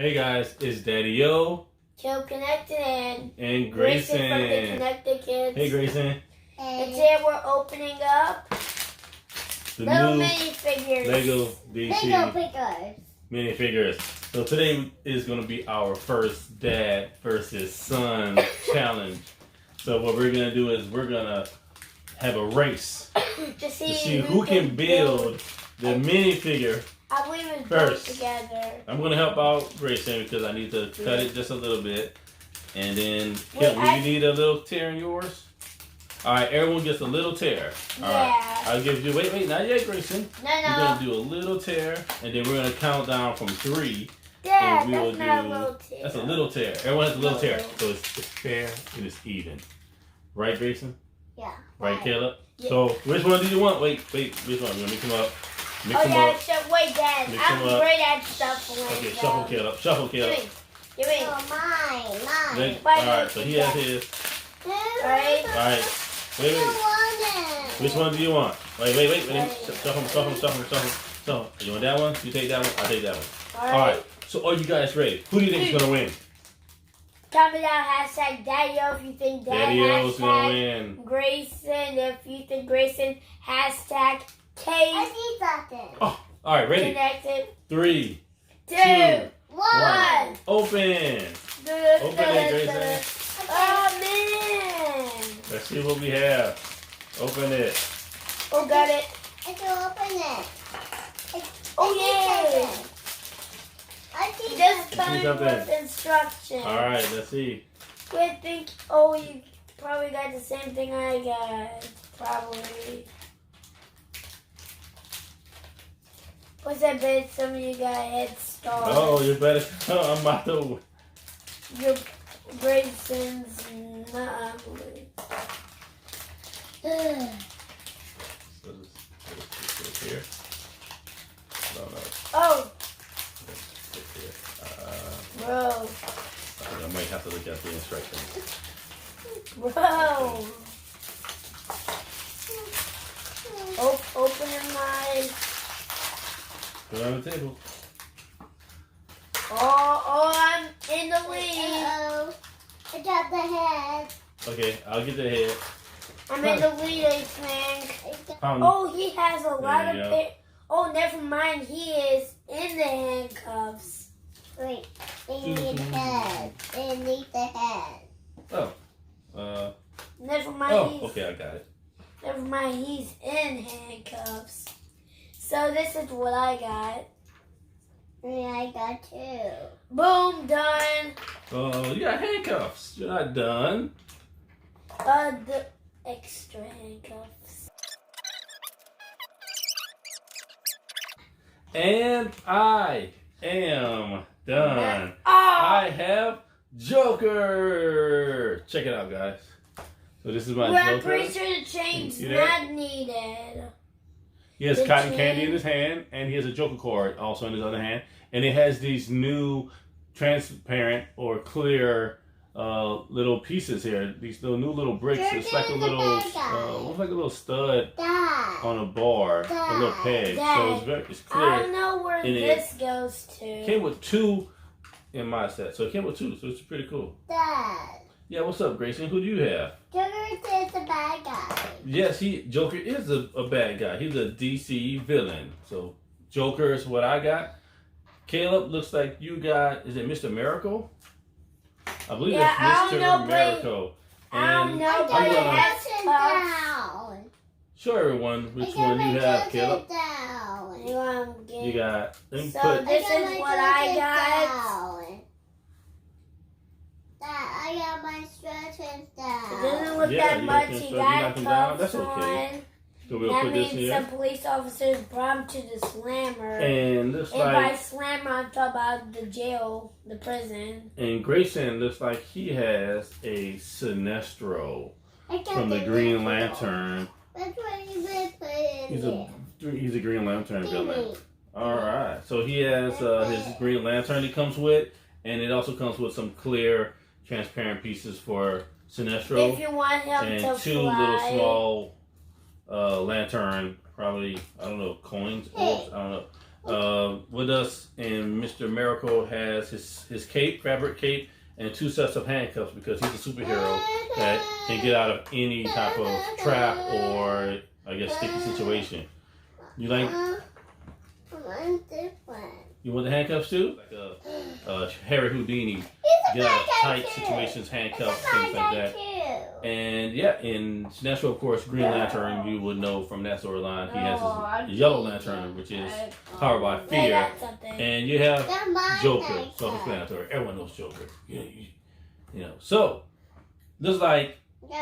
Hey guys, it's Daddy O. Joe Connected and Grayson Grayson. from the Connected Kids. Hey Grayson. And today we're opening up The little new minifigures. Lego DC Lego figures. minifigures. So today is going to be our first dad versus son challenge. So what we're going to do is we're going to have a race to to see who can build the minifigure. I believe it's first. both together. I'm going to help out Grayson because I need to cut it just a little bit. And then, Wait, do you need a little tear in yours? All right, everyone gets a little tear. All right, I'll give you, wait, not yet, Grayson. No. We're going to do a little tear, and then we're going to count down from 3. Dad, and we will that's not do, a little tear. That's a little tear. Everyone has a little tear. No. So it's fair and it's even. Right, Grayson? Yeah. Right, Caleb? Yeah. So which one do you want? Wait, which one? We're going to mix them up. Mix them up. Wait, Dad. Mix I'm them up. great at shuffling. Okay, shuffle, Caleb. Shuffle, Caleb. Give me. Oh, mine. Alright, so he has his. Right. Alright. Wait. Which one do you want? Wait. Shuffle. You want that one? You take that one? I'll take that one. Alright. So are you guys ready? Who do you think is gonna win? Comment down hashtag Daddy-O if you think Daddy O's gonna win. Grayson if you think Grayson. Hashtag I K see something. Oh, alright, ready? Connected. 3, 2, 1. 1. Open it, Grayson. Oh man! Let's see what we have. Open it. Oh, got it. I can open it. Oh yeah! I see Just something. coming with instructions. Alright, let's see. I think. Oh, you probably got the same thing I got. Probably. What's that bet? Some of you got head start. Oh, you better. I'm about to. Your Grayson's not ugly. So just put it here. No. Oh, Put it here. bro. I might have to look at the instructions. Bro. Opening my. Put it on the table. Oh, I'm in the lead. Uh-oh. I got the head. Okay, I'll get the head. I'm in the lead, I think. Found Oh, he has a lot you of go. Oh, never mind. He is in the handcuffs. Wait, they need the head. They need the head. Never mind. Oh, okay, I got it. Never mind. He's in handcuffs. So this is what I got. Yeah, I got 2. Boom, done. Oh, you got handcuffs. You're not done. The extra handcuffs. And I am done. Oh, I have Joker. Check it out, guys. So this is my well, I'm Joker. pretty sure the chain's See that? not needed. He has The cotton chain. candy in his hand, and he has a Joker card also in his other hand. And it has these new transparent or clear little pieces here. These new little bricks. It's like a little, looks like a little stud Dad. on a bar, a little peg. So it's I clear. don't know where And this goes to. It came with 2 in my set, so it came with 2. So it's pretty cool. Dad. Yeah, what's up, Grayson? Who do you have? Joker is a bad guy. Yes, Joker is a bad guy. He's a DC villain. So Joker is what I got. Caleb, looks like you got, is it Mr. Miracle? I believe Yeah, it's I Mr. don't know, Miracle. I don't know, I but got it gonna- has cuffs. down. Show everyone which I got one you my have, Joker Caleb. down. You want to You got, let me So put, this got is my what I Joker got. down. Dad, I got my instructions It down. doesn't look Yeah, that you much. can He start- you got knock him down. cuffs That's okay. on. so we'll That put this means here. some police officers brought him to the slammer. And looks And by like, slammer, I'm talking about the jail, the prison. and Grayson looks like he has a Sinestro I got from the the Green little- Lantern. That's what you would put in He's a Green Lantern villain. there. All right. So he has his Green Lantern he comes with, and it also comes with some clear, transparent pieces for Sinestro. If you want him And to 2 fly. little small lantern, probably, I don't know, coins, orbs, I don't know. with us, and Mr. Miracle has his cape, fabric cape, and 2 sets of handcuffs because he's a superhero that can get out of any type of trap or, I guess, sticky situation. You like? You want the handcuffs too? Like Harry Houdini, get out of tight situations, handcuffs, things like that. And yeah, in Sinestro, of course, Green Lantern, you would know from that storyline, he has his Yellow Lantern, which is powered by fear. And you have Joker, self-explanatory. Everyone knows Joker. You know. So, looks like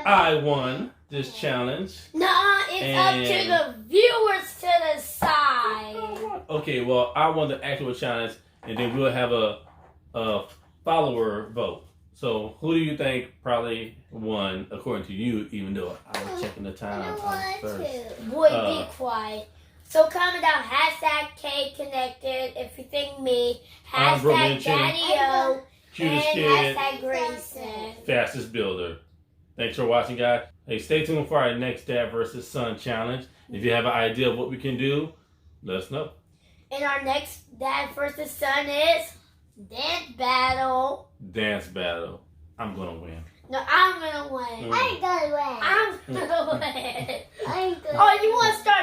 I won this challenge. No, it's up to the viewers to decide. Okay, well, I won the actual challenge, and then we'll have a follower vote. So, who do you think probably won, according to you, even though I was checking the time first? Boy, be quiet. So, comment down, #KConnected if you think me, #Daddy-O, Cutest and kid, #Grayson. fastest builder. Thanks for watching, guys. Hey, stay tuned for our next Dad versus Son challenge. If you have an idea of what we can do, let us know. And our next Dad versus Son is Dance Battle. Dance battle. I'm gonna win. No, I'm gonna win. I'm gonna win. I'm gonna win. I'm gonna Oh, you want to start